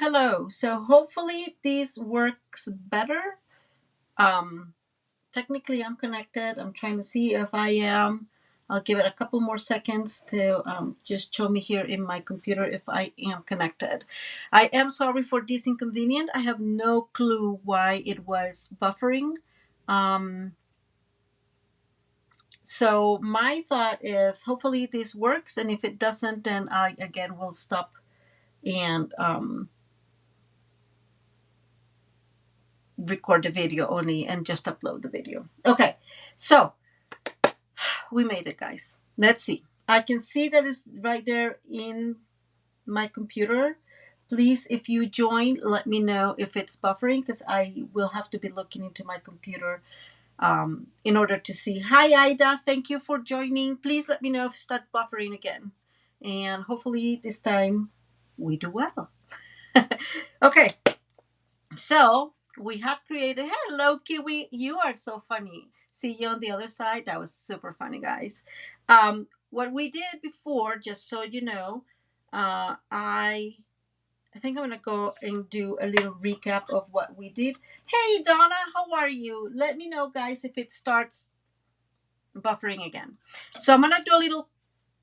Hello. So hopefully this works better. Um, Technically, I'm connected. I'm trying to see if I am. I'll give it a couple more seconds to just show me here in my computer if I am connected. I am sorry for this inconvenience. I have no clue why it was buffering. Um, so my thought is hopefully this works, and if it doesn't, then I again will stop and record the video only and just upload the video. Okay, so we made it, guys. Let's see. I can see that it's right there in my computer. Please, if you join, let me know if it's buffering because I will have to be looking into my computer in order to see. Hi, Ida. Thank you for joining. Please let me know if it's not buffering again. And hopefully this time we do well. Okay, so we have created. Hello, Kiwi. You are so funny. See you on the other side. That was super funny, guys. What we did before, just so you know, I think I'm gonna go and do a little recap of what we did. Hey, Donna, how are you? Let me know, guys, if it starts buffering again. So I'm gonna do a little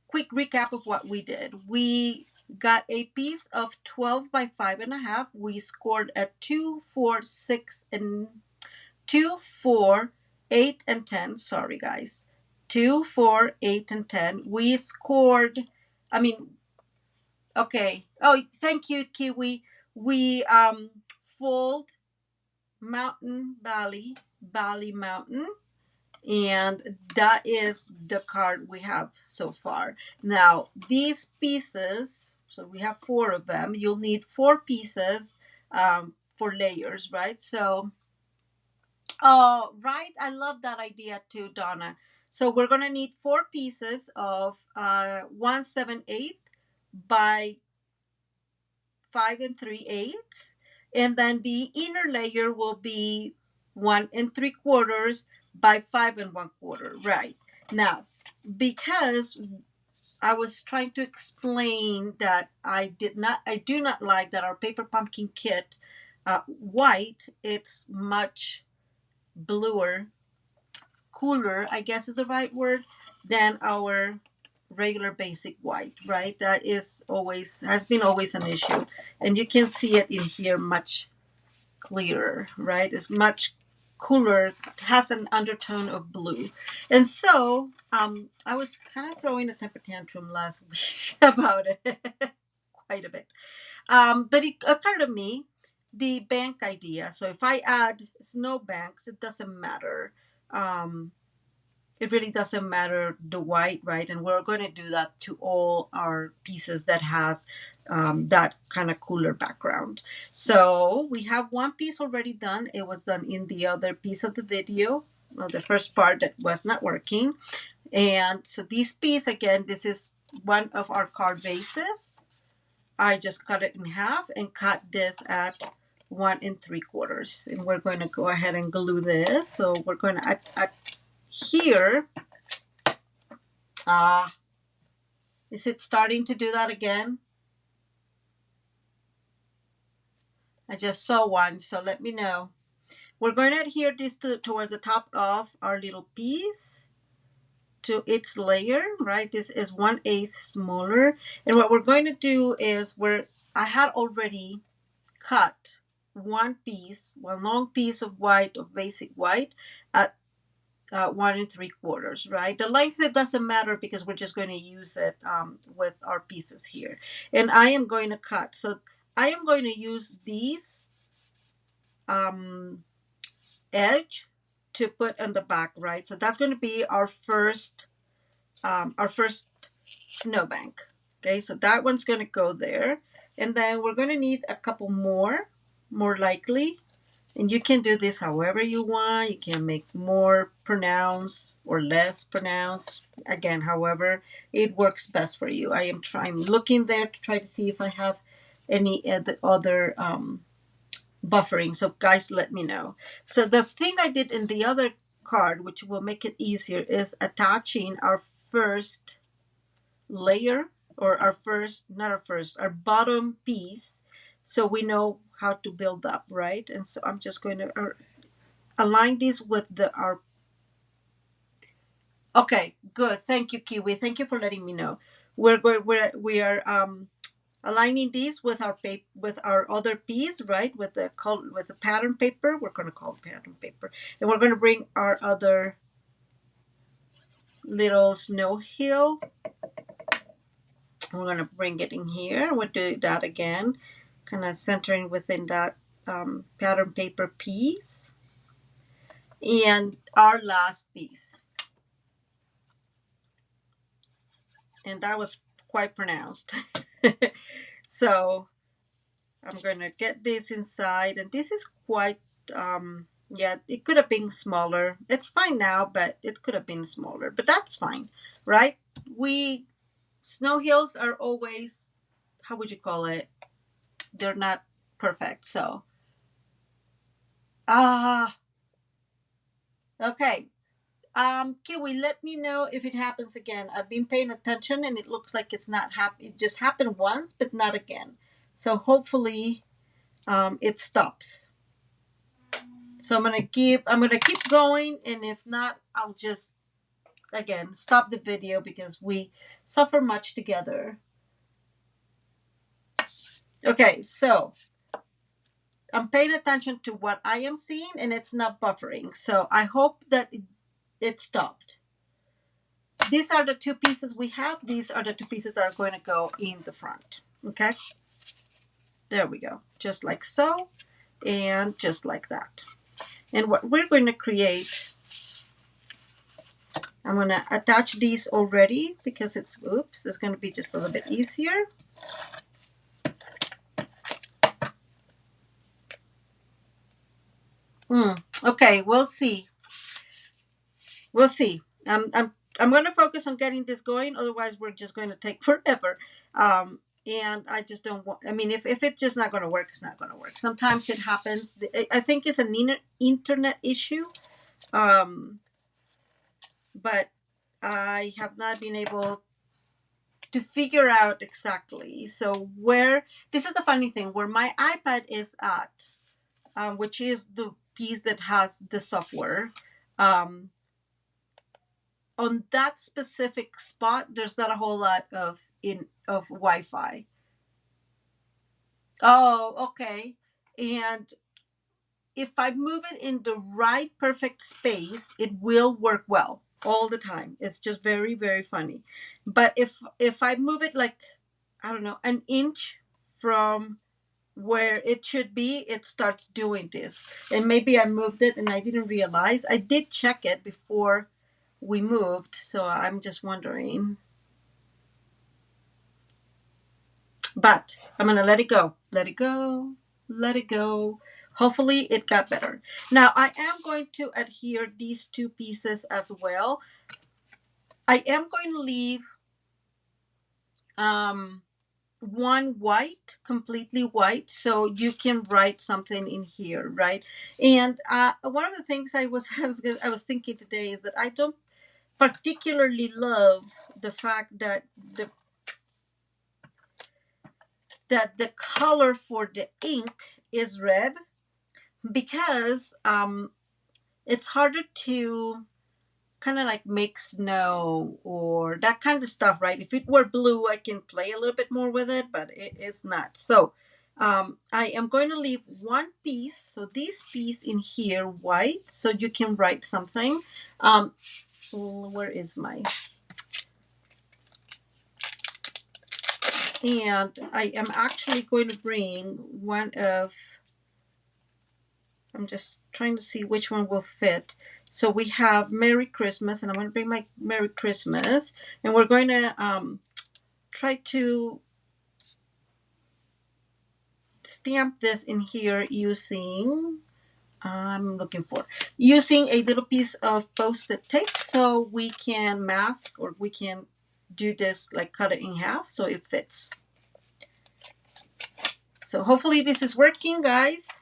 quick recap of what we did. We got a piece of 12 by 5.5. We scored a 2, 4, 6, and 2, 4, 8, and 10. Sorry, guys. 2, 4, 8, and 10. We scored, okay. Oh, thank you, Kiwi. We fold mountain, valley, valley, mountain. And that is the card we have so far. Now, these pieces, so we have 4 of them. You'll need 4 pieces for layers, right? So, oh, right. I love that idea too, Donna. So we're going to need 4 pieces of 1/7/8 by 5 3/8. And then the inner layer will be 1 3/4 by 5 1/4. Right. Now, because I was trying to explain that I do not like that our paper pumpkin kit white, it's much bluer, cooler, I guess is the right word, than our regular basic white, right? That has been always an issue. And you can see it in here much clearer, right? It's much cooler, it has an undertone of blue. And so I was kind of throwing a temper tantrum last week about it quite a bit. But it occurred to me the bank idea. So if I add snow banks, it doesn't matter. It really doesn't matter the white, right? And we're going to do that to all our pieces that has that kind of cooler background. So we have one piece already done. It was done in the other piece of the video, the first part that was not working. And so this piece, again, this is one of our card bases. I just cut it in half and cut this at 1 3/4. And we're going to go ahead and glue this. So we're going to add here. Is it starting to do that again? I just saw one, so let me know. We're going to adhere this towards the top of our little piece to its layer, right? This is 1/8 smaller. And what we're going to do is I had already cut one long piece of white, of basic white at 1 3/4, right? The length, it doesn't matter because we're just going to use it with our pieces here. And I am going to cut. So I am going to use these edge to put on the back, right? So that's going to be our first snowbank. Okay, so that one's going to go there. And then we're going to need a couple more likely. And you can do this however you want. You can make more pronounced or less pronounced. Again, however it works best for you. I'm looking there to try to see if I have any other buffering. So guys, let me know. So the thing I did in the other card, which will make it easier, is attaching our first layer, or our bottom piece. so we know how to build up, right? And so I'm just going to align these with our. Okay, good. Thank you, Kiwi. Thank you for letting me know. We are aligning these with our with our other piece, right? With the pattern paper. We're going to call it pattern paper, and we're going to bring our other little snow hill. We're going to bring it in here. We'll do that again, kind of centering within that pattern paper piece, and our last piece. And that was quite pronounced. So I'm going to get this inside, and this is quite, yeah, it could have been smaller. It's fine now, but it could have been smaller, but that's fine, right? Snow hills are always, how would you call it? They're not perfect, so. Okay. Kiwi, let me know if it happens again. I've been paying attention, and it looks like it's not it just happened once, but not again. So hopefully, it stops. So I'm gonna keep going, and if not, I'll just again stop the video because we suffer much together. Okay, so I'm paying attention to what I am seeing, and it's not buffering. So I hope that it stopped. These are the two pieces we have. These are the two pieces that are going to go in the front. Okay, there we go, just like so, and just like that. And what we're going to create, I'm going to attach these already because it's going to be just a little bit easier. Okay, we'll see. We'll see. I'm going to focus on getting this going. Otherwise, we're just going to take forever. And I just don't want. I mean, if it's just not going to work, it's not going to work. Sometimes it happens. I think it's an internet issue. But I have not been able to figure out exactly. So this is the funny thing, where my iPad is at, which is the piece that has the software, on that specific spot, there's not a whole lot of Wi-Fi. Oh, okay. And if I move it in the right perfect space, it will work well all the time. It's just very, very funny. But if I move it like, I don't know, an inch from where it should be, it starts doing this. And maybe I moved it and I didn't realize. I did check it before we moved, so I'm just wondering. But I'm going to let it go. Let it go. Let it go. Hopefully it got better. Now I am going to adhere these two pieces as well. I am going to leave one white, completely white, so you can write something in here, right? And one of the things I was thinking today is that I don't particularly love the fact that the color for the ink is red, because it's harder to kind of like make snow or that kind of stuff, right? If it were blue, I can play a little bit more with it, but it is not. So I am going to leave one piece, so this piece in here white, so you can write something. Where is my... And I am actually going to bring one of... I'm just trying to see which one will fit. So we have Merry Christmas, and I'm going to bring my Merry Christmas, and we're going to try to stamp this in here using, using a little piece of Post-it tape, so we can mask, or we can do this, like cut it in half so it fits. So hopefully this is working, guys.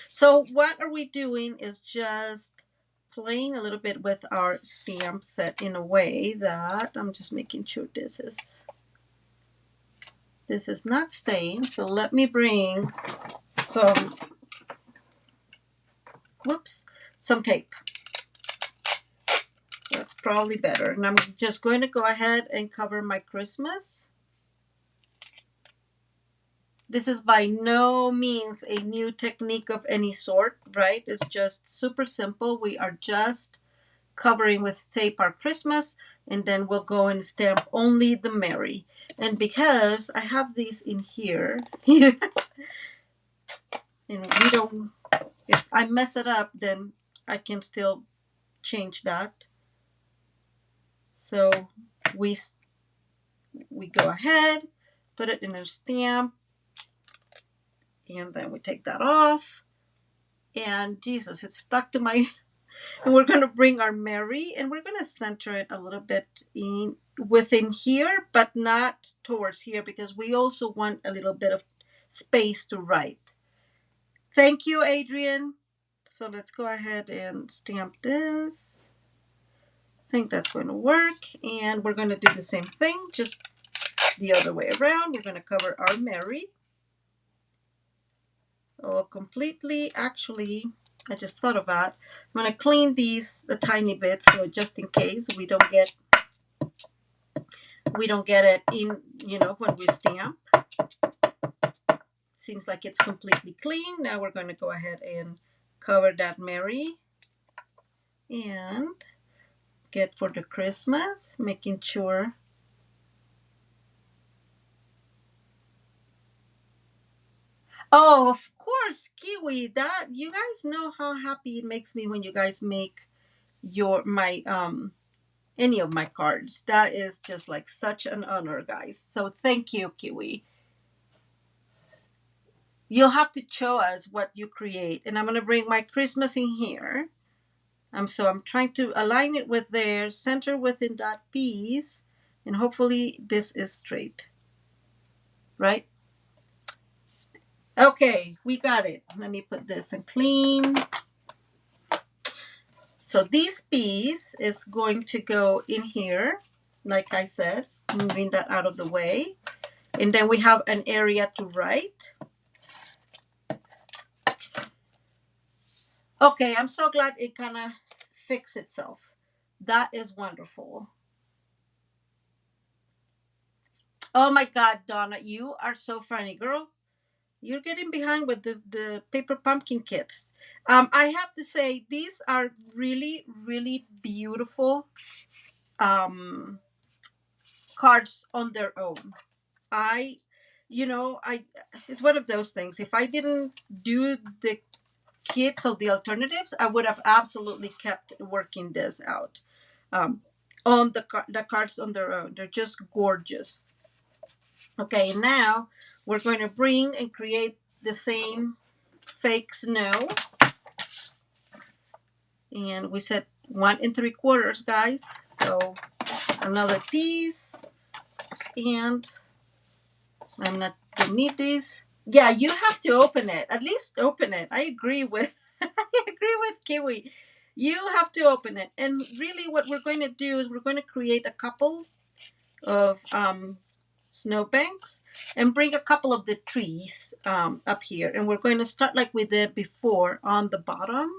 So what are we doing is just playing a little bit with our stamp set in a way that I'm just making sure this is This is not staying, so let me bring some, whoops, some tape. That's probably better. And I'm just going to go ahead and cover my Christmas. This is by no means a new technique of any sort, right? It's just super simple. We are just covering with tape our Christmas, and then we'll go and stamp only the Merry. And because I have these in here, and we don't, if I mess it up, then I can still change that. So we go ahead, put it in a stamp, and then we take that off. And Jesus, it's stuck to my, and we're going to bring our Merry, and we're going to center it a little bit in within here, but not towards here, because we also want a little bit of space to write. Thank you, Adrian. So let's go ahead and stamp this. I think that's going to work. And we're going to do the same thing, just the other way around. We're going to cover our Merry. Oh, completely. Actually, I just thought of that. I'm going to clean these a tiny bit, so just in case we don't get it in, when we stamp. Seems like it's completely clean. Now we're going to go ahead and cover that Merry and get for the Christmas, making sure. Oh, of course, Kiwi. That, you guys know how happy it makes me when you guys make any of my cards. That is just like such an honor, guys. So thank you, Kiwi. You'll have to show us what you create. And I'm going to bring my Christmas in here. So I'm trying to align it with there, center within that piece, and hopefully this is straight. Right? Okay, we got it. Let me put this in clean. So this piece is going to go in here, like I said, moving that out of the way. And then we have an area to write. Okay, I'm so glad it kind of fixed itself. That is wonderful. Oh my God, Donna, you are so funny, girl. You're getting behind with the paper pumpkin kits. I have to say, these are really, really beautiful cards on their own. It's one of those things. If I didn't do the kits or the alternatives, I would have absolutely kept working this out. On the cards on their own, they're just gorgeous. Okay, now we're going to bring and create the same fake snow. And we said 1 3/4, guys. So another piece. And I'm not going to need these. Yeah, you have to open it. At least open it. I agree with Kiwi. You have to open it. And really what we're going to do is we're going to create a couple of snowbanks and bring a couple of the trees up here. And we're going to start like we did before on the bottom.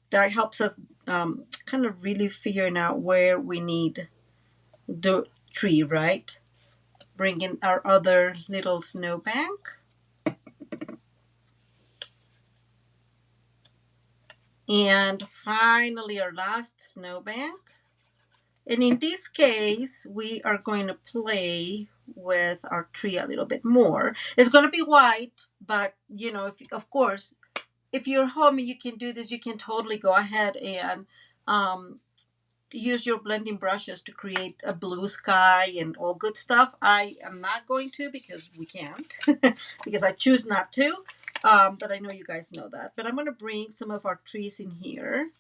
That helps us kind of really figuring out where we need the tree, right? Bring in our other little snowbank. And finally, our last snowbank. And in this case, we are going to play with our tree a little bit more. It's going to be white, but, of course, if you're home and you can do this, you can totally go ahead and use your blending brushes to create a blue sky and all good stuff. I am not going to because we can't, because I choose not to. But I know you guys know that. But I'm going to bring some of our trees in here.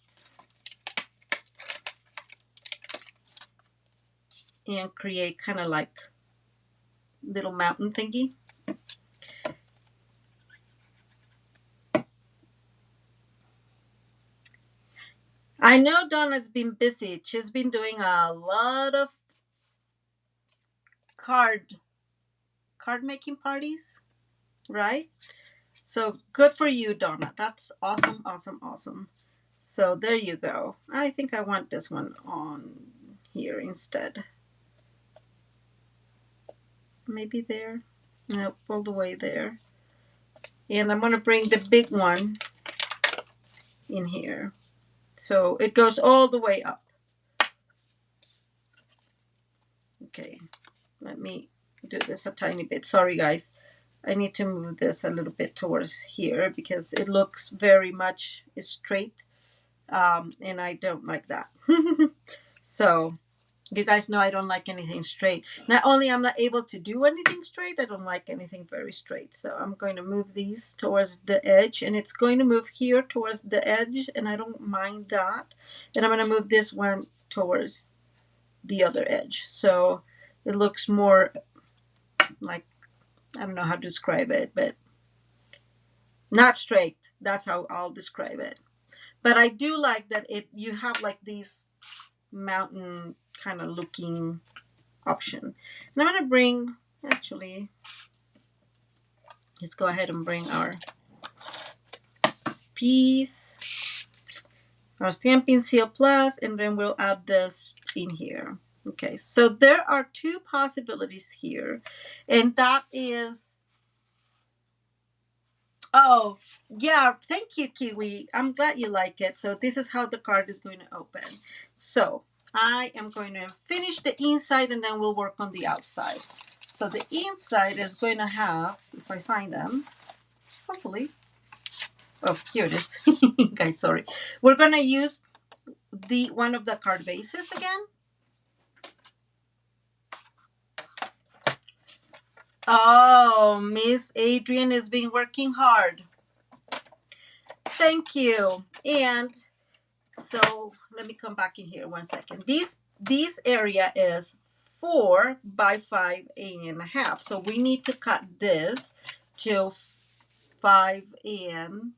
And create kind of like little mountain thingy. I know Donna's been busy. She's been doing a lot of card making parties, right? So good for you, Donna. That's awesome, awesome, awesome. So there you go. I think I want this one on here instead. Maybe there. Nope, all the way there. And I'm going to bring the big one in here. So it goes all the way up. Okay, let me do this a tiny bit. Sorry, guys. I need to move this a little bit towards here because it looks very much straight. And I don't like that. So you guys know I don't like anything straight. Not only I'm not able to do anything straight, I don't like anything very straight. So I'm going to move these towards the edge, and it's going to move here towards the edge, and I don't mind that. And I'm going to move this one towards the other edge. So it looks more like, I don't know how to describe it, but not straight. That's how I'll describe it. But I do like that you have like these mountain kind of looking option. And I'm going to bring, actually, let's go ahead and bring our piece, our Stampin' Seal Plus, and then we'll add this in here. Okay, so there are two possibilities here, and that is, oh, yeah, thank you, Kiwi. I'm glad you like it. So this is how the card is going to open. So I am going to finish the inside, and then we'll work on the outside. So the inside is going to have, if I find them, hopefully. Oh, here it is. Guys, sorry. We're going to use one of the card bases again. Oh, Miss Adrian has been working hard. Thank you. And so let me come back in here 1 second. This area is 4 by 5.5. So we need to cut this to 5 and,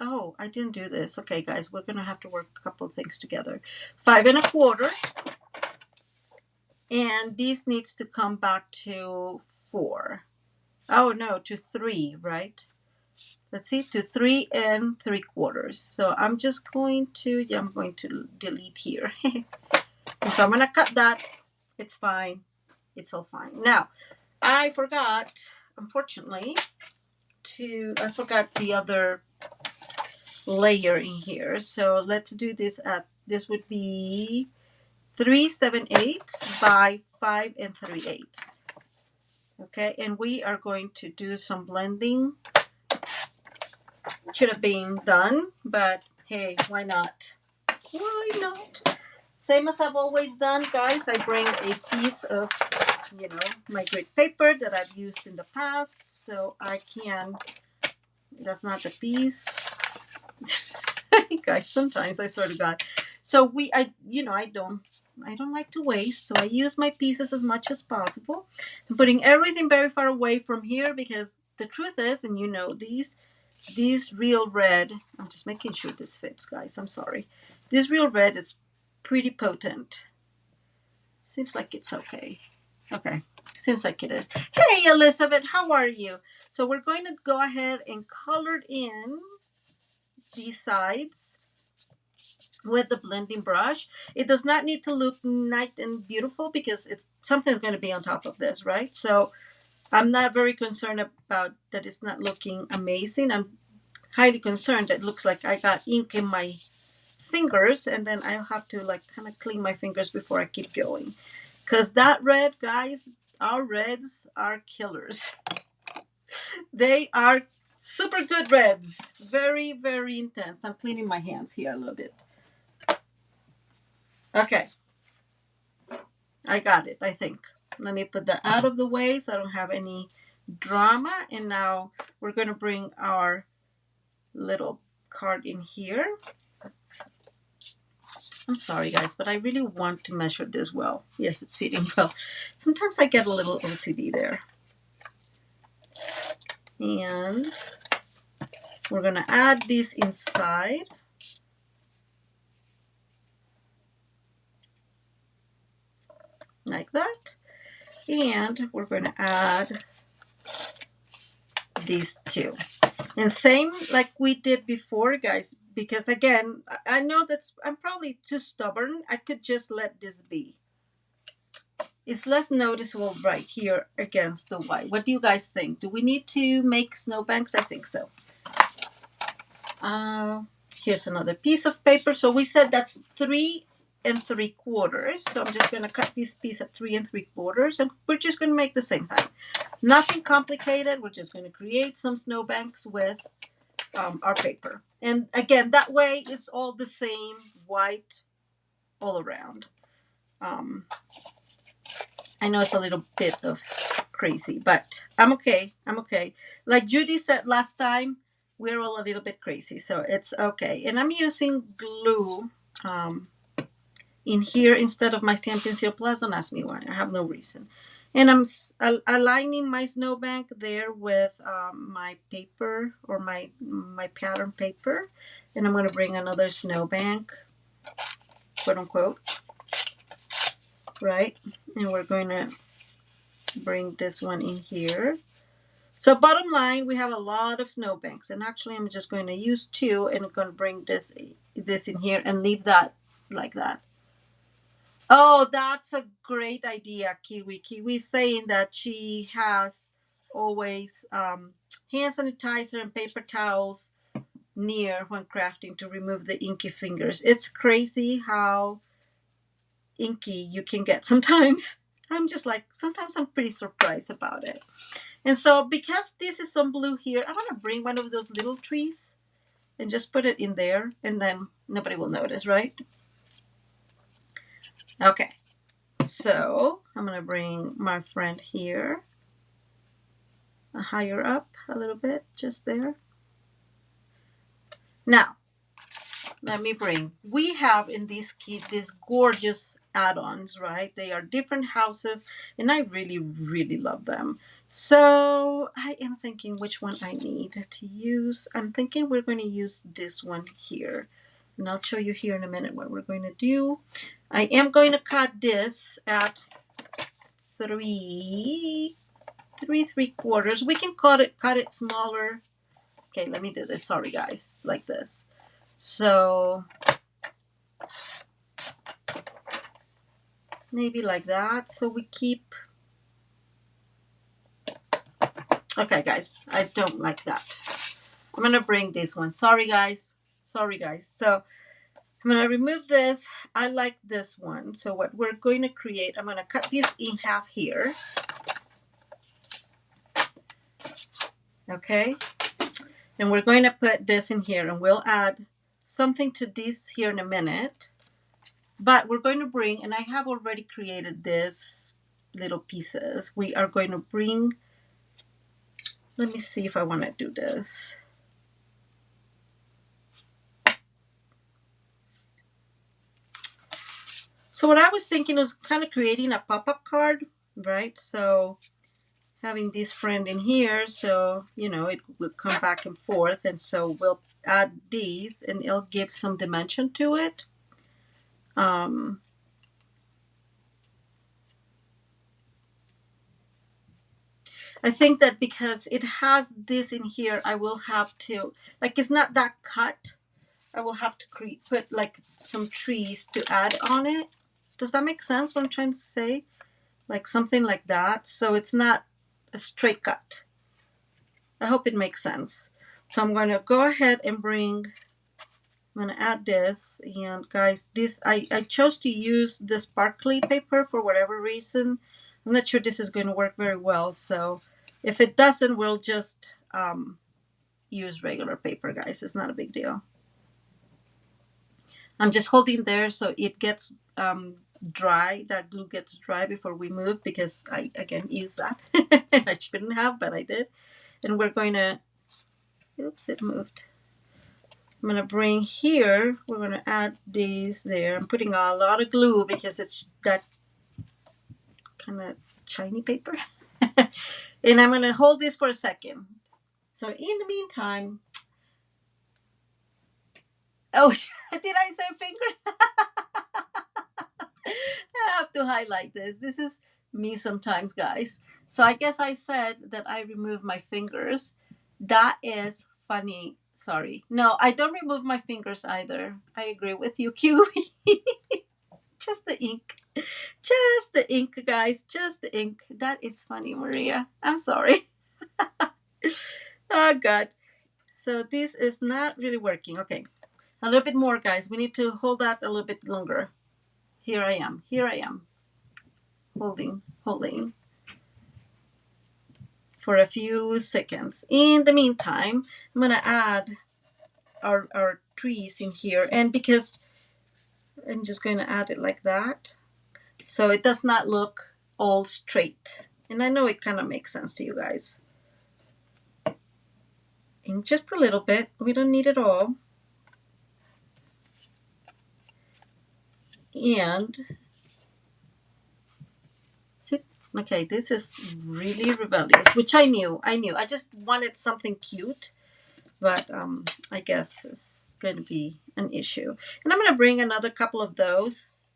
oh, I didn't do this. Okay, guys, we're gonna have to work a couple of things together. 5 1/4. And this needs to come back to 4. Oh no, to 3, right? Let's see, to 3 3/4. So I'm just going to, I'm going to delete here. So I'm going to cut that. It's fine. It's all fine. Now, I forgot, unfortunately, I forgot the other layer in here. So let's do this this would be 3 7/8 by 5 3/8. Okay, and we are going to do some blending. Should have been done, but hey, why not? Why not? Same as I've always done, guys. I bring a piece of, my grid paper that I've used in the past, so I can, that's not the piece. Guys, sometimes I swear to God. So I don't like to waste, so I use my pieces as much as possible. I'm putting everything very far away from here because the truth is, and these real red, I'm just making sure this fits, guys. I'm sorry. This real red is pretty potent. Seems like it's okay. Okay, seems like it is. Hey, Elizabeth, how are you? So we're going to go ahead and color in these sides with the blending brush. It does not need to look nice and beautiful because something's going to be on top of this, right? So I'm not very concerned about that it's not looking amazing. I'm highly concerned that it looks like I got ink in my fingers, and then I'll have to like kind of clean my fingers before I keep going. Because that red, guys, our reds are killers. They are super good reds. Very, very intense. I'm cleaning my hands here a little bit. Okay. I got it, I think. Let me put that out of the way so I don't have any drama. And now we're going to bring our little card in here. I'm sorry, guys, but I really want to measure this well. Yes, it's fitting well. Sometimes I get a little OCD there. And we're going to add this inside. Like that. And we're going to add these two. And same like we did before, guys, because again, I know that I'm probably too stubborn. I could just let this be. It's less noticeable right here against the white. What do you guys think? Do we need to make snowbanks? I think so. Here's another piece of paper. So we said that's 3 3/4. So I'm just going to cut this piece at 3 3/4, and we're just going to make the same thing. Nothing complicated. We're just going to create some snowbanks with our paper. And again, that way it's all the same white all around. I know it's a little bit of crazy, but I'm okay. I'm okay. Like Judy said last time, we're all a little bit crazy, so it's okay. And I'm using glue in here instead of my Stampin' Seal Plus. Don't ask me why. I have no reason. And I'm aligning my snowbank there with my paper or my pattern paper. And I'm going to bring another snowbank, quote unquote, right? And we're going to bring this one in here. So bottom line, we have a lot of snowbanks. And actually, I'm just going to use 2 and I'm going to bring this in here and leave that like that. Oh, that's a great idea, Kiwi. Kiwi's saying that she has always hand sanitizer and paper towels near when crafting to remove the inky fingers. It's crazy how inky you can get sometimes. I'm just like, sometimes I'm pretty surprised about it. And so because this is some blue here, I'm going to bring one of those little trees and just put it in there, and then nobody will notice, right? Okay, so I'm going to bring my friend here higher up a little bit, just there. Now, let me bring, we have in this kit these gorgeous add-ons, right? They are different houses, and I really, really love them. So I am thinking which one I need to use. I'm thinking we're going to use this one here. And I'll show you here in a minute what we're going to do. I am going to cut this at 3 3/4. We can cut it smaller. Okay, let me do this. Sorry, guys, like this. So maybe like that. So we keep. Okay, guys, I don't like that. I'm gonna bring this one. Sorry, guys. Sorry, guys. So I'm going to remove this. I like this one. So what we're going to create, I'm going to cut this in half here. Okay. And we're going to put this in here, and we'll add something to this here in a minute. But we're going to bring, and I have already created this little pieces. We are going to bring, let me see if I want to do this. So what I was thinking was kind of creating a pop-up card, right? So having this friend in here, so, you know, it will come back and forth. And so we'll add these, and it'll give some dimension to it. I think that because it has this in here, I will have to, like, it's not that cut. I will have to put like some trees to add on it. Does that make sense what I'm trying to say? Like something like that. So it's not a straight cut. I hope it makes sense. So I'm going to go ahead and bring, I'm going to add this. And guys, this, I chose to use the sparkly paper for whatever reason. I'm not sure this is going to work very well. So if it doesn't, we'll just use regular paper, guys. It's not a big deal. I'm just holding there so it gets dry. That glue gets dry before we move, because I, again, use that. I shouldn't have, but I did. And we're going to, oops, it moved. I'm going to bring here, we're going to add these there. I'm putting a lot of glue because it's that kind of shiny paper. And I'm going to hold this for a second. So in the meantime, oh, did I say finger? I have to highlight this. This is me sometimes, guys. So I guess I said that I remove my fingers. That is funny. Sorry. No, I don't remove my fingers either. I agree with you, Kiwi. Just the ink. Just the ink, guys. Just the ink. That is funny, Maria. I'm sorry. Oh, God. So this is not really working. Okay. A little bit more, guys. We need to hold that a little bit longer. Here I am. Here I am. Holding. For a few seconds. In the meantime, I'm going to add our trees in here. And because I'm just going to add it like that, so it does not look all straight. And I know it kind of makes sense to you guys. And just a little bit. We don't need it all. And see, okay, this is really rebellious, which I knew. I just wanted something cute, but I guess it's going to be an issue. And I'm going to bring another couple of those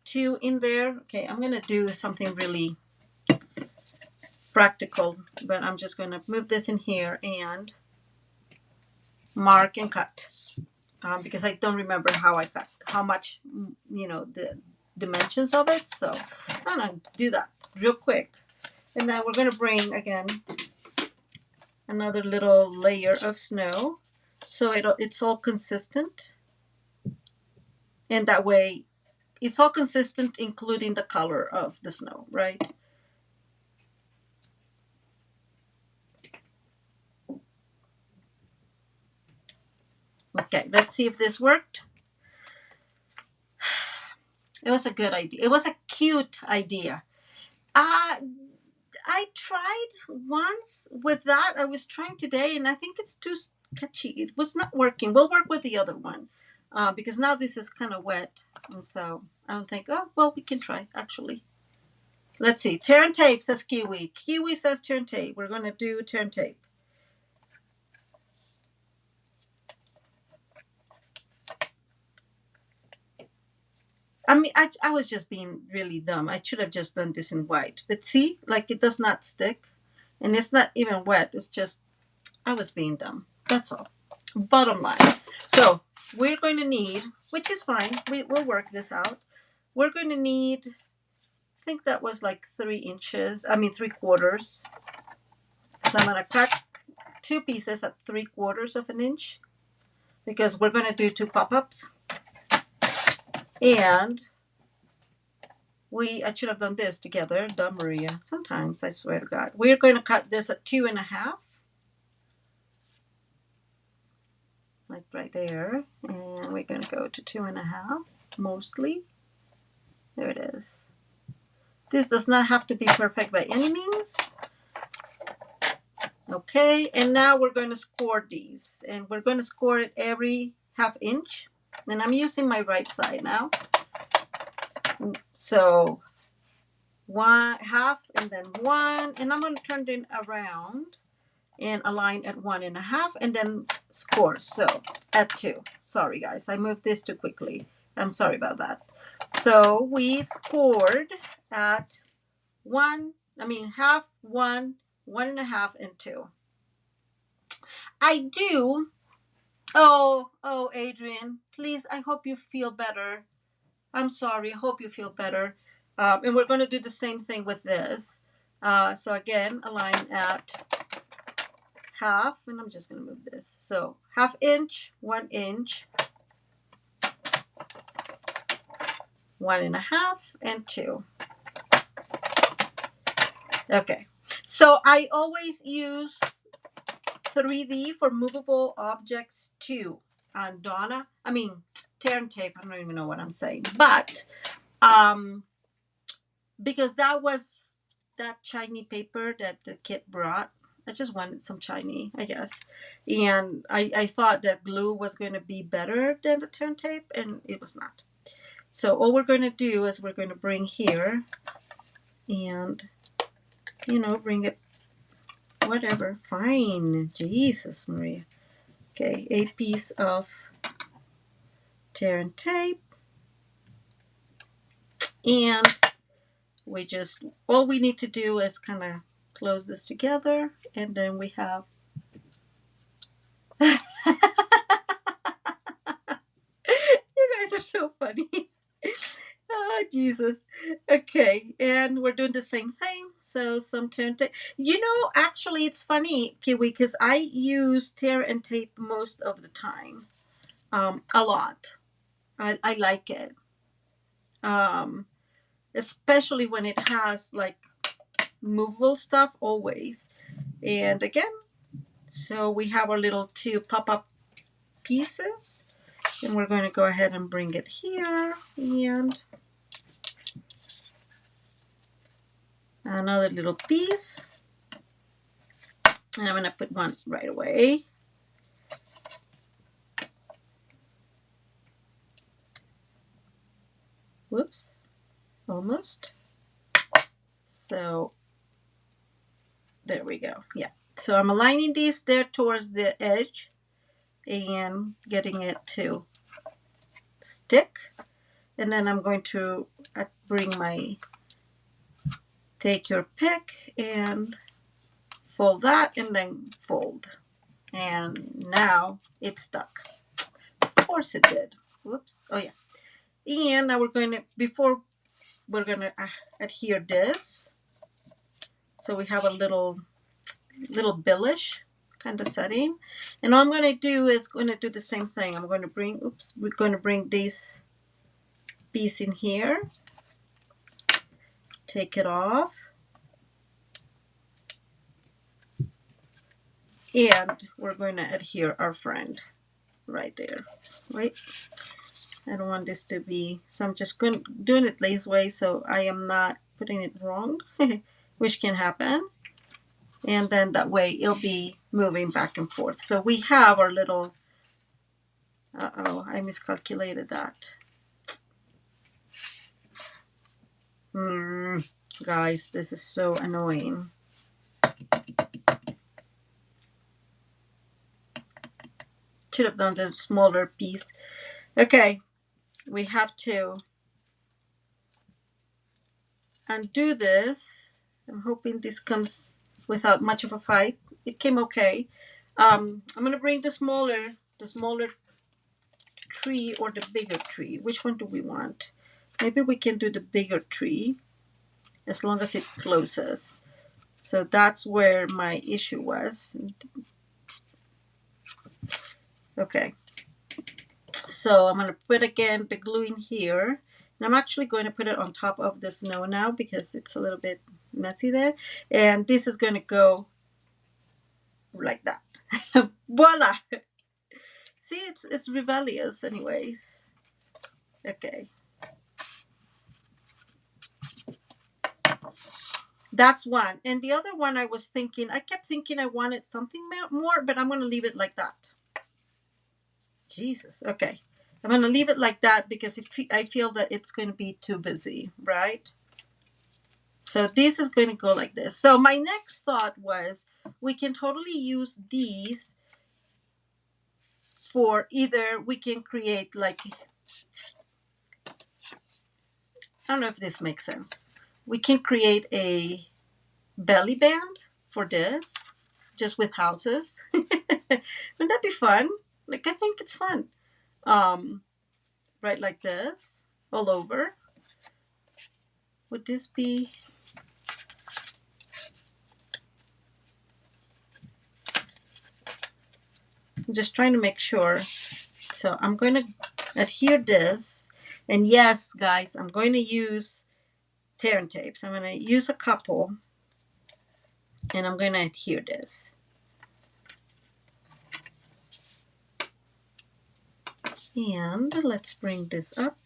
two in there. Okay, I'm going to do something really practical, but I'm just going to move this in here and mark and cut. Because I don't remember how I cut, how much, the dimensions of it. So I'm going to do that real quick. And then we're going to bring, again, another little layer of snow. So it's all consistent. And that way, it's all consistent, including the color of the snow, right? Okay, let's see if this worked. It was a good idea. It was a cute idea. I tried once with that. I was trying today, and I think it's too sketchy. It was not working. We'll work with the other one because now this is kind of wet. And so I don't think, oh, well, we can try, actually. Let's see. Turn tape, says Kiwi. Kiwi says turn tape. We're going to do turn tape. I mean, I was just being really dumb. I should have just done this in white. But see, like it does not stick. And it's not even wet. It's just, I was being dumb. That's all. Bottom line. So we're going to need, which is fine. We'll work this out. We're going to need, I think that was like 3 inches. I mean, 3/4. So I'm going to cut 2 pieces at 3/4 of an inch because we're going to do 2 pop-ups. And I should have done this together. Dumb Maria. Sometimes, I swear to God. We're going to cut this at 2.5. Like right there. And we're going to go to 2.5, mostly. There it is. This does not have to be perfect by any means. Okay, and now we're going to score these. And we're going to score it every 1/2 inch. And I'm using my right side now. So 1/2 and then 1. And I'm going to turn it around and align at 1.5 and then score. So at 2. Sorry, guys. I moved this too quickly. I'm sorry about that. So we scored at 1, 1/2, 1, 1.5, and 2. I do. Oh, Adrian, please, I hope you feel better. I'm sorry. I hope you feel better. And we're going to do the same thing with this. So again, align at 1/2, and I'm just going to move this. So 1/2 inch, 1 inch, 1.5, and 2. Okay. So I always use 3D for movable objects too. On turn tape. I don't even know what I'm saying. But because that was that shiny paper that the kid brought. I just wanted some shiny, I guess. And I thought that glue was going to be better than the turn tape, and it was not. So all we're going to do is we're going to bring here and, bring it, whatever. Fine. Jesus, Maria. Okay, a piece of turn tape. And we just, all we need to do is kind of close this together, and then we have you guys are so funny. Oh, Jesus. Okay, and we're doing the same thing. So some tear and tape. You know, actually, it's funny, Kiwi, because I use tear and tape most of the time. A lot. I like it. Um, Especially when it has like movable stuff always. And again, so we have our little two pop-up pieces. And we're going to go ahead and bring it here. And another little piece. And I'm going to put one right away. Whoops. Almost. So there we go. Yeah. So I'm aligning these there towards the edge and getting it to stick. And then I'm going to bring my, take your pick and fold that and then fold. And now it's stuck. Of course it did. Whoops. Oh yeah. And now we're going to, before we're going to adhere this. So we have a little billish kind of setting. And all I'm going to do is going to do the same thing. I'm going to bring, we're going to bring this piece in here. Take it off. And we're going to adhere our friend right there. Right? I don't want this to be, so I'm just doing it this way so I am not putting it wrong, which can happen. And then that way it'll be moving back and forth. So we have our little, I miscalculated that. Guys, this is so annoying. Should have done the smaller piece. Okay, we have to undo this. I'm hoping this comes without much of a fight. It came okay. I'm going to bring the smaller tree or the bigger tree. Which one do we want? Maybe we can do the bigger tree as long as it closes. So that's where my issue was. Okay. So I'm going to put again the glue in here. And I'm actually going to put it on top of the snow now because it's a little bit messy there. And this is going to go like that. Voila! See, it's rebellious anyways. Okay. That's one. And the other one I was thinking, I kept thinking I wanted something more, but I'm going to leave it like that. Jesus. Okay. I'm going to leave it like that because I feel that it's going to be too busy, right? So this is going to go like this. So my next thought was we can totally use these for either we can create like, I don't know if this makes sense. We can create a belly band for this, just with houses. Wouldn't that be fun? Like, I think it's fun. Right, like this, all over. Would this be... I'm just trying to make sure. So I'm going to adhere this. And yes, guys, I'm going to use tear and tapes. I'm going to use a couple. And I'm going to adhere this. And let's bring this up.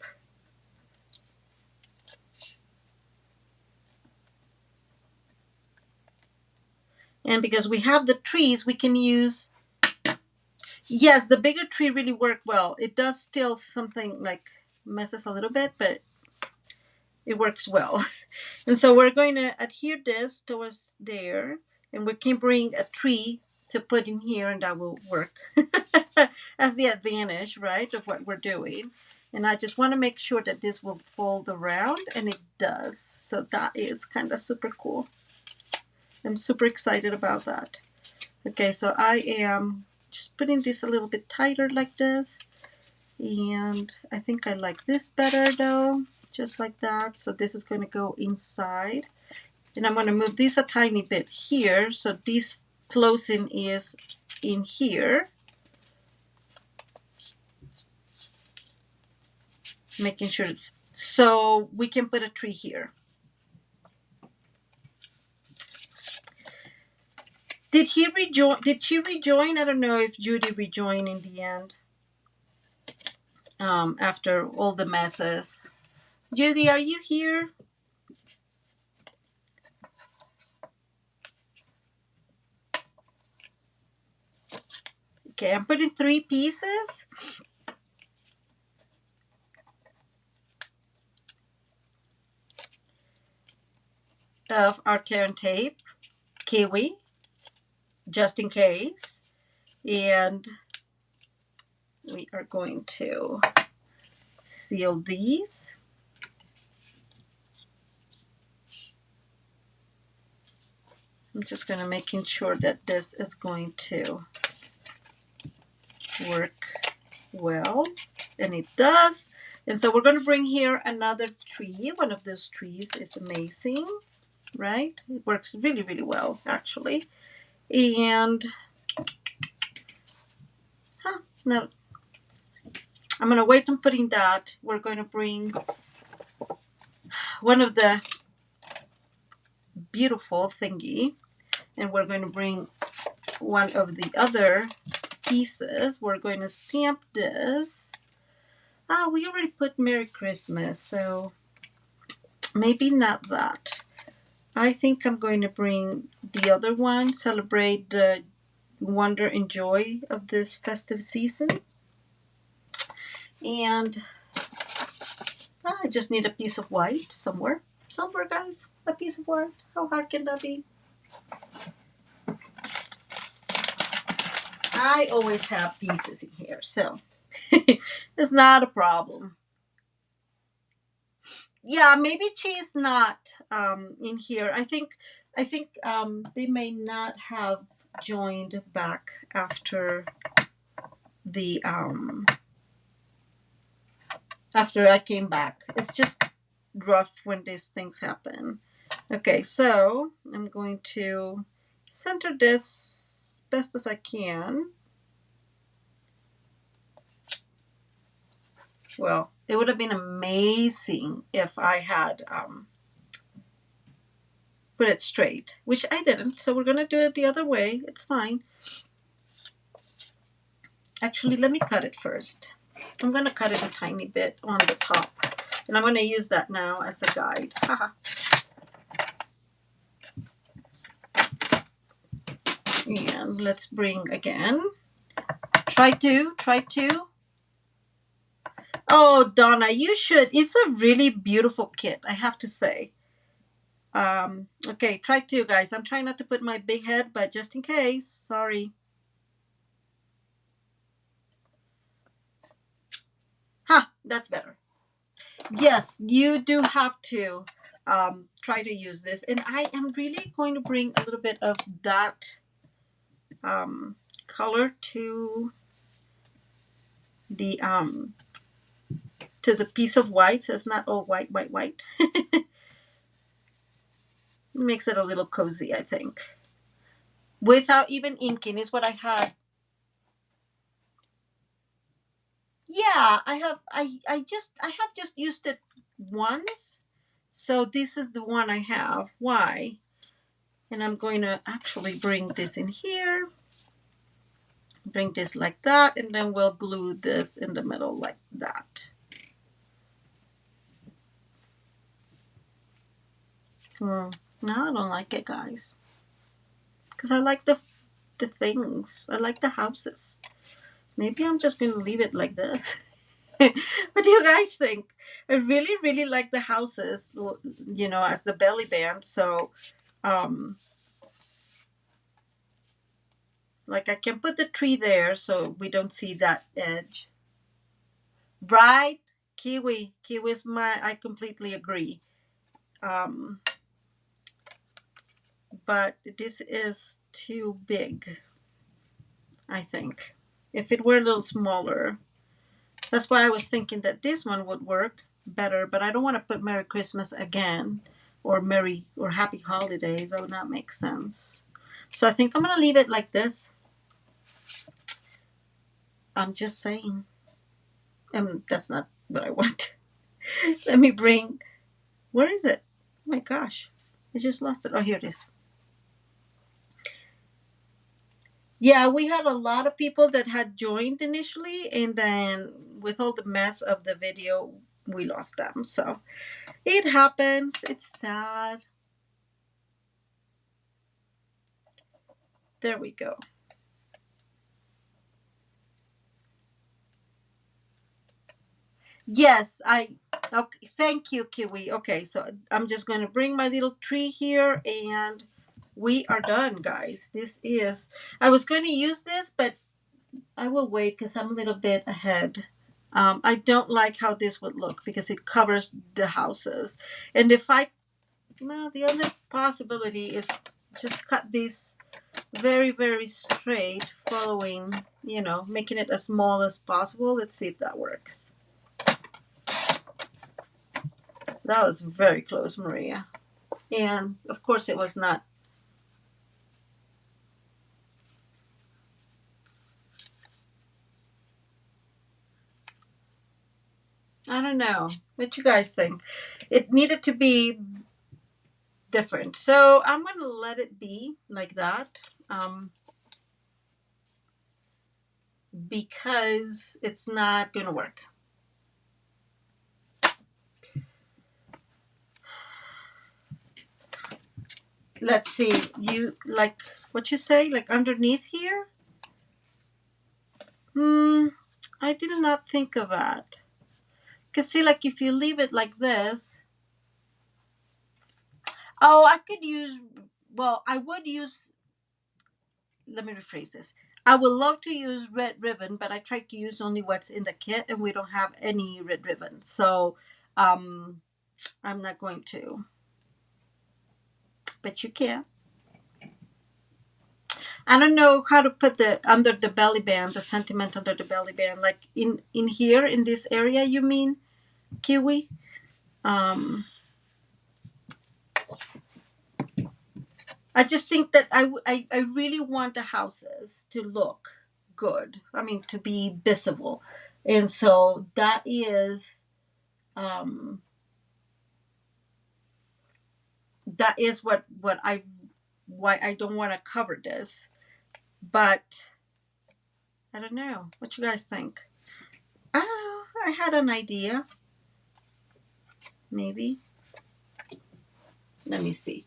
And because we have the trees, we can use... Yes, the bigger tree really worked well. It does still something like messes a little bit, but it works well. And so we're going to adhere this towards there, and we can bring a tree to put in here, and that will work. That's the advantage, right, of what we're doing. And I just want to make sure that this will fold around, and it does. So that is kind of super cool. I'm super excited about that. Okay, so I am just putting this a little bit tighter like this. And I think I like this better though, just like that. So this is going to go inside. And I'm going to move this a tiny bit here. So this closing is in here. Making sure so we can put a tree here. Did he rejoin? Did she rejoin? I don't know if Judy rejoined in the end. After all the messes. Judy, are you here? Okay, I'm putting 3 pieces. Of our tear and tape, kiwi, just in case. And we are going to seal these. I'm just going to making sure that this is going to work well, and it does. And so we're going to bring here another tree. One of those trees is amazing, right? It works really, really well, actually. And now I'm going to wait on putting that. We're going to bring one of the beautiful thingy, and we're going to bring one of the other pieces. We're going to stamp this. We already put Merry Christmas, so maybe not that. I think I'm going to bring the other one, celebrate the wonder and joy of this festive season. And I just need a piece of white somewhere. Somewhere, guys. A piece of white. How hard can that be? I always have pieces in here, so it's not a problem. Yeah, maybe she's not in here. I think they may not have joined back after the after I came back. It's just rough when these things happen. Okay, so I'm going to center this best as I can. Well, it would have been amazing if I had put it straight, which I didn't. So we're going to do it the other way. It's fine. Actually, let me cut it first. I'm going to cut it a tiny bit on the top. And I'm going to use that now as a guide. And let's bring again. Try to. Oh, Donna, you should. It's a really beautiful kit, I have to say. Okay, try to, guys. I'm trying not to put my big head, but just in case. Sorry. That's better. Yes, you do have to try to use this. And I am really going to bring a little bit of that color to the piece of white, so it's not all white. It makes it a little cozy, I think. Without even inking is what I had. Yeah, I have just used it once. So this is the one I have. Why? And I'm going to actually bring this in here. Bring this like that, and then we'll glue this in the middle like that. No, I don't like it, guys. Because I like the things. I like the houses. Maybe I'm just going to leave it like this. What do you guys think? I really, really like the houses, you know, as the belly band. So, like I can put the tree there so we don't see that edge. Right? Kiwi is I completely agree. Um, but this is too big, I think. If it were a little smaller, that's why I was thinking that this one would work better, but I don't want to put Merry Christmas again or Merry or Happy Holidays. That would not make sense. So I think I'm going to leave it like this. I'm just saying. And that's not what I want. Let me bring, where is it? Oh my gosh. I just lost it. Oh, here it is. Yeah, we had a lot of people that had joined initially, and then with all the mess of the video, we lost them. So it happens. It's sad. There we go. Yes, okay, thank you, Kiwi. Okay, so I'm just going to bring my little tree here, and we are done, guys. I was going to use this, but I will wait because I'm a little bit ahead. I don't like how this would look because it covers the houses. And well, the other possibility is just cut these very, very straight, following, making it as small as possible. Let's see if that works. That was very close, Maria. And of course it was not. I don't know. What you guys think? It needed to be different. So I'm going to let it be like that. Because it's not going to work. Let's see. You like what you say? Like underneath here? I did not think of that. Because see, like if you leave it like this. Oh, I could use, well, I would use, let me rephrase this. I would love to use red ribbon, but I tried to use only what's in the kit and we don't have any red ribbon. So I'm not going to. But you can. I don't know how to put the under the belly band, the sentiment under the belly band, like in here in this area. You mean, Kiwi? I just think that I really want the houses to look good. I mean, to be visible, and so that is why I don't want to cover this. But I don't know. What you guys think? Oh, I had an idea. Maybe. Let me see.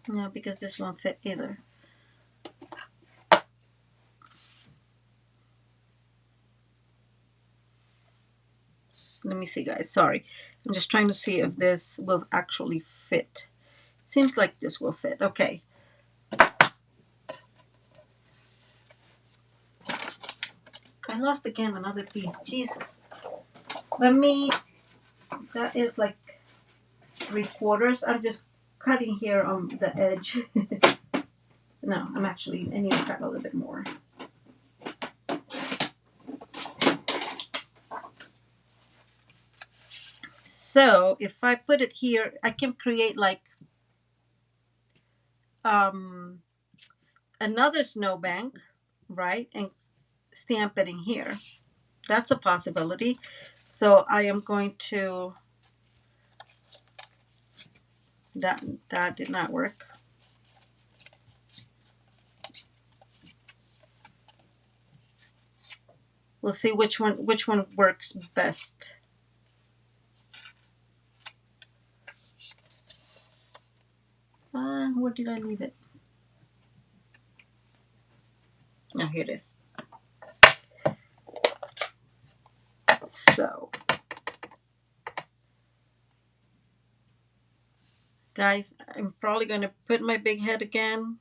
No, because this won't fit either. Let me see, guys. Sorry. I'm just trying to see if this will actually fit. It seems like this will fit. Okay. I lost again another piece. Jesus. That is like 3/4. I'm just cutting here on the edge. No, I need to cut a little bit more. So if I put it here, I can create like another snowbank, right? And stamp it in here. That's a possibility. So I am going to, that did not work. We'll see which one works best. Where did I leave it? Oh, here it is. So, guys, I'm probably going to put my big head again.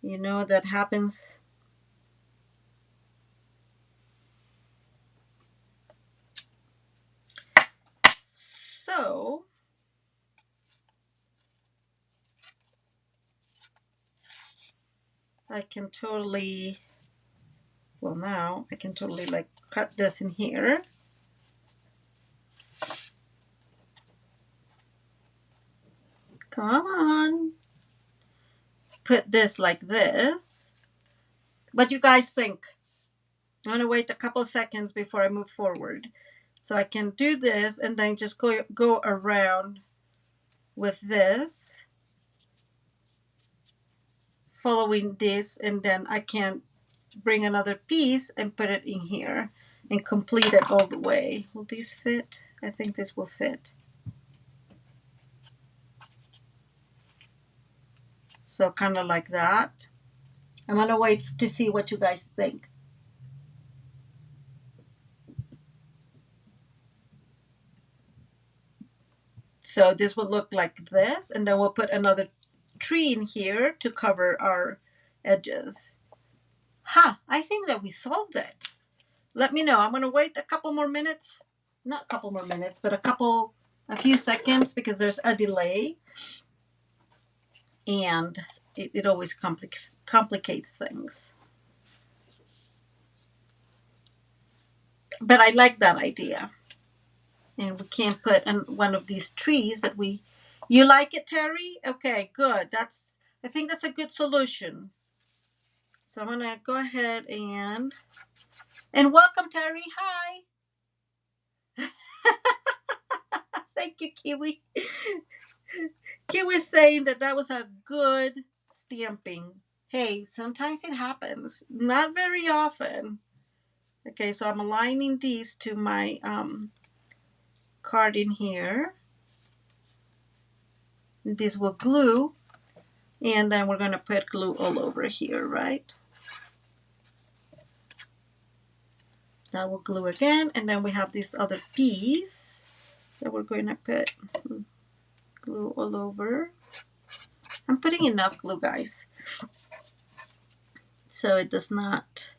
You know, that happens. So I can totally, well, now I can totally like cut this in here. Come on. Put this like this. What you guys think? I'm going to wait a couple seconds before I move forward. So I can do this and then just go around with this, following this, and then I can bring another piece and put it in here and complete it all the way. Will these fit? I think this will fit. So kind of like that. I'm going to wait to see what you guys think. So this will look like this, and then we'll put another tree in here to cover our edges. I think that we solved it. Let me know. I'm going to wait a couple more minutes. Not a couple more minutes, but a few seconds, because there's a delay. And it always complicates things. But I like that idea. And we can put in one of these trees that you like it, Terry? Okay, good. I think that's a good solution. So I'm going to go ahead and welcome, Terry. Hi. Thank you, Kiwi. Kiwi's saying that was a good stamping. Hey, sometimes it happens. Not very often. Okay, so I'm aligning these to my card in here. This will glue, and then we're going to put glue all over here, right? That will glue again, and then we have this other piece that we're going to put glue all over. I'm putting enough glue, guys, so it does not.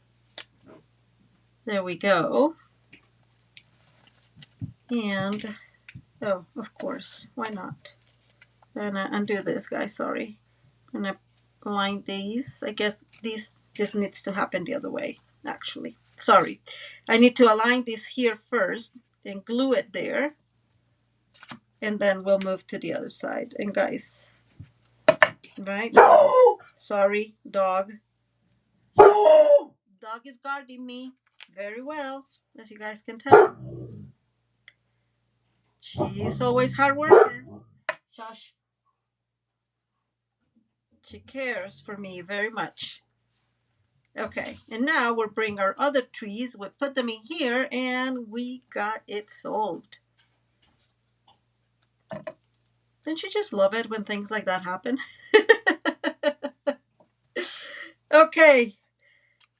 There we go. And oh, of course, why not? I'm gonna undo this, guys. Sorry. I'm gonna align these. I guess this needs to happen the other way, actually. Sorry. I need to align this here first, then glue it there, and then we'll move to the other side. And guys, right? No! Sorry, dog. No! Dog is guarding me very well, as you guys can tell. She's always hard worker. Shush. She cares for me very much. Okay, and now we'll bring our other trees. We'll put them in here, and we got it solved. Don't you just love it when things like that happen? Okay.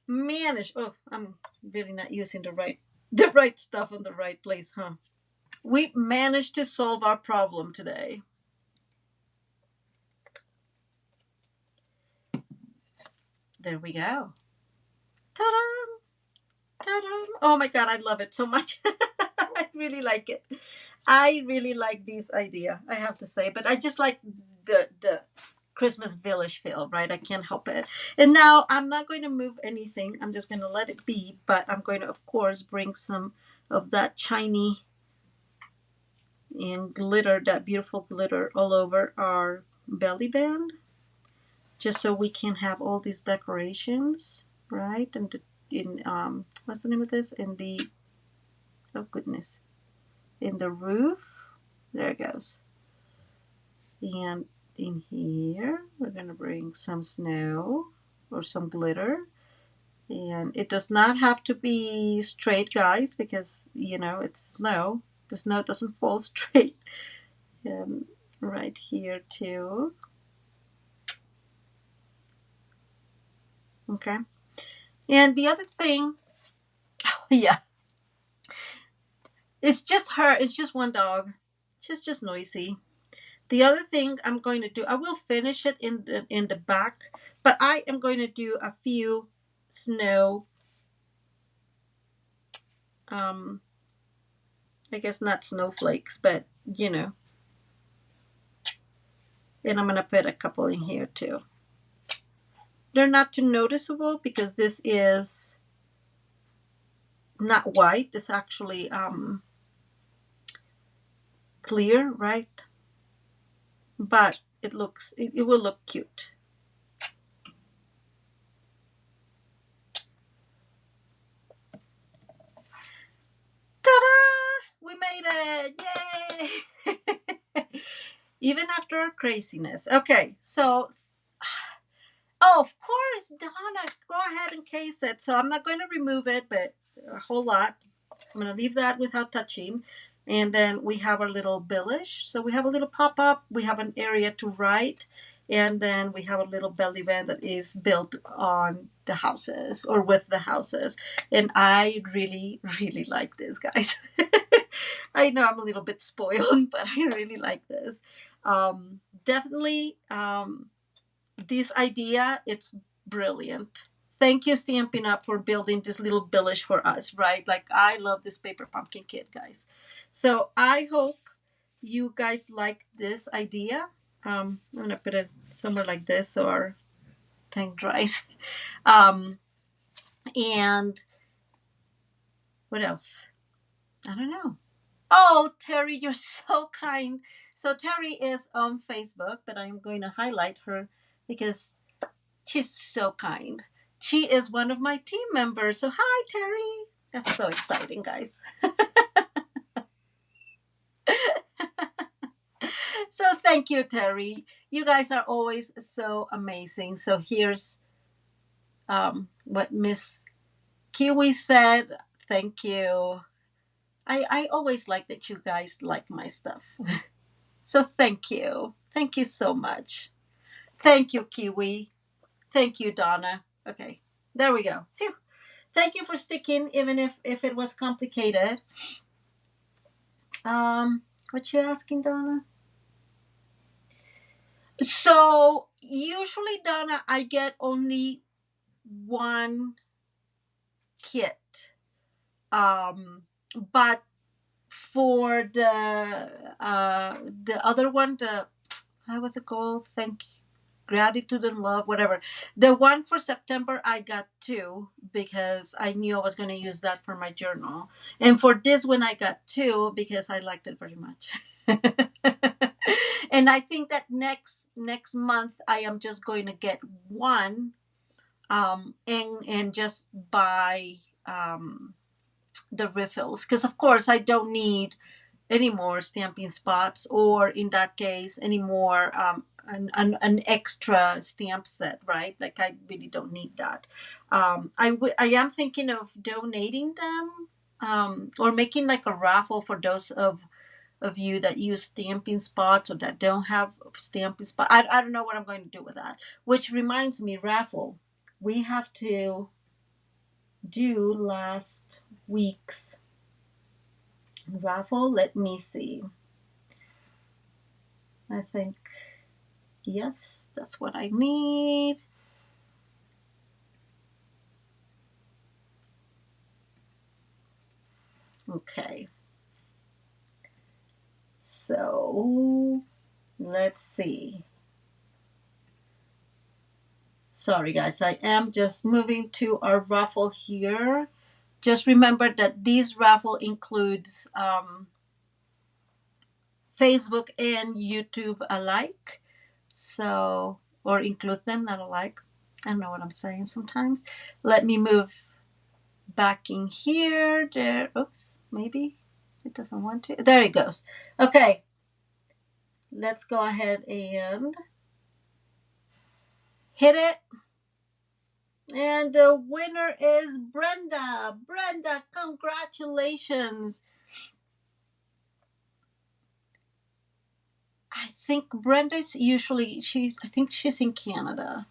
Manage. Oh, I'm really not using the right stuff in the right place, huh? We managed to solve our problem today. There we go. Ta-da! Ta-da! Oh my God, I love it so much. I really like it. I really like this idea, I have to say. But I just like the Christmas village feel, right? I can't help it. And now I'm not going to move anything. I'm just going to let it be. But I'm going to, of course, bring some of that shiny and glitter, that beautiful glitter all over our belly band, just so we can have all these decorations, right? And what's the name of this? Oh goodness, in the roof. There it goes. And in here, we're gonna bring some snow or some glitter. And it does not have to be straight, guys, because it's snow. The snow doesn't fall straight. Right here too. Okay. And the other thing, yeah, it's just her. It's just one dog. She's just noisy. The other thing I'm going to do, I will finish it in the back, but I am going to do a few snow, I guess not snowflakes, but you know, and I'm going to put a couple in here too. They're not too noticeable because this is not white. It's actually clear, right? But it will look cute. Ta-da! We made it! Yay! Even after our craziness. Okay, so oh, of course, Donna, go ahead and case it. So I'm not going to remove it, but a whole lot. I'm going to leave that without touching. And then we have our little billish. So we have a little pop-up. We have an area to write. And then we have a little belly band that is built on the houses or with the houses. And I really, really like this, guys. I know I'm a little bit spoiled, but I really like this. Definitely, this idea, it's brilliant. Thank you, Stampin' Up, for building this little village for us, right? Like, I love this paper pumpkin kit, guys. So I hope you guys like this idea. I'm going to put it somewhere like this so our thing dries. And what else? I don't know. Oh, Terry, you're so kind. So Terry is on Facebook, but I'm going to highlight her because she's so kind. She is one of my team members. So hi, Terry. That's so exciting, guys. So thank you, Terry. You guys are always so amazing. So here's what Miss Kiwi said. Thank you. I always like that you guys like my stuff. So thank you. Thank you so much. Thank you, Kiwi. Thank you, Donna. Okay, there we go. Phew. Thank you for sticking, even if it was complicated. What you asking, Donna? So usually, Donna, I get only one kit. But for the other one, the how was it called? Thank you. Gratitude and love, whatever. The one for September, I got two because I knew I was going to use that for my journal. And for this one, I got two because I liked it very much. And I think that next month, I am just going to get one, and just buy the refills because, of course, I don't need any more stamping spots, or in that case, any more an extra stamp set, right? Like, I really don't need that. I am thinking of donating them, or making like a raffle for those of you that use stamping spots or that don't have stamping spot. I don't know what I'm going to do with that. Which reminds me, raffle. We have to do last week's raffle. Let me see. I think, yes, that's what I need. Okay. So let's see. Sorry, guys, I am just moving to our raffle here. Just remember that this raffle includes Facebook and YouTube alike. So, or include them, not alike. I don't know what I'm saying sometimes. Let me move back in here. There. Oops, maybe it doesn't want to. There it goes. Okay. Let's go ahead and hit it. And the winner is Brenda. Brenda, congratulations. I think Brenda's usually, I think she's in Canada.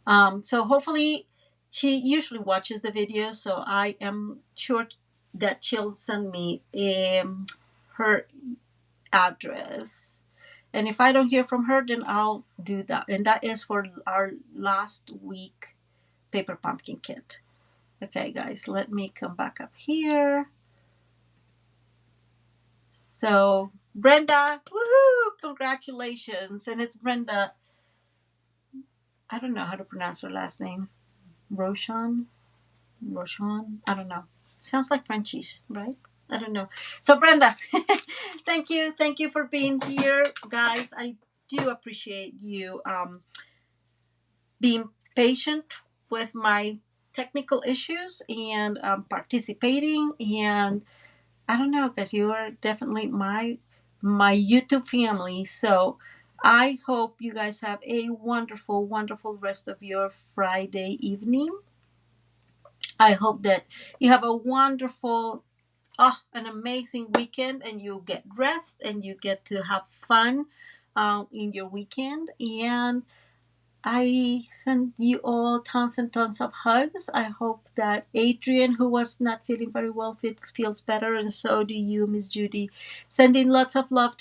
So hopefully she usually watches the video, so I am sure that she'll send me her address. And if I don't hear from her, then I'll do that. And that is for our last week paper pumpkin kit. Okay, guys, let me come back up here. So, Brenda, woohoo, congratulations. And it's Brenda, I don't know how to pronounce her last name. Roshan? I don't know. Sounds like Frenchies, right? I don't know. So, Brenda, thank you. Thank you for being here. Guys, I do appreciate you being patient with my technical issues and participating. And I don't know, because you are definitely my YouTube family. So I hope you guys have a wonderful, wonderful rest of your Friday evening. I hope that you have a wonderful, an amazing weekend, and you get rest and you get to have fun in your weekend. And I send you all tons and tons of hugs. I hope that Adrian, who was not feeling very well, feels better, and so do you, Miss Judy. Sending lots of love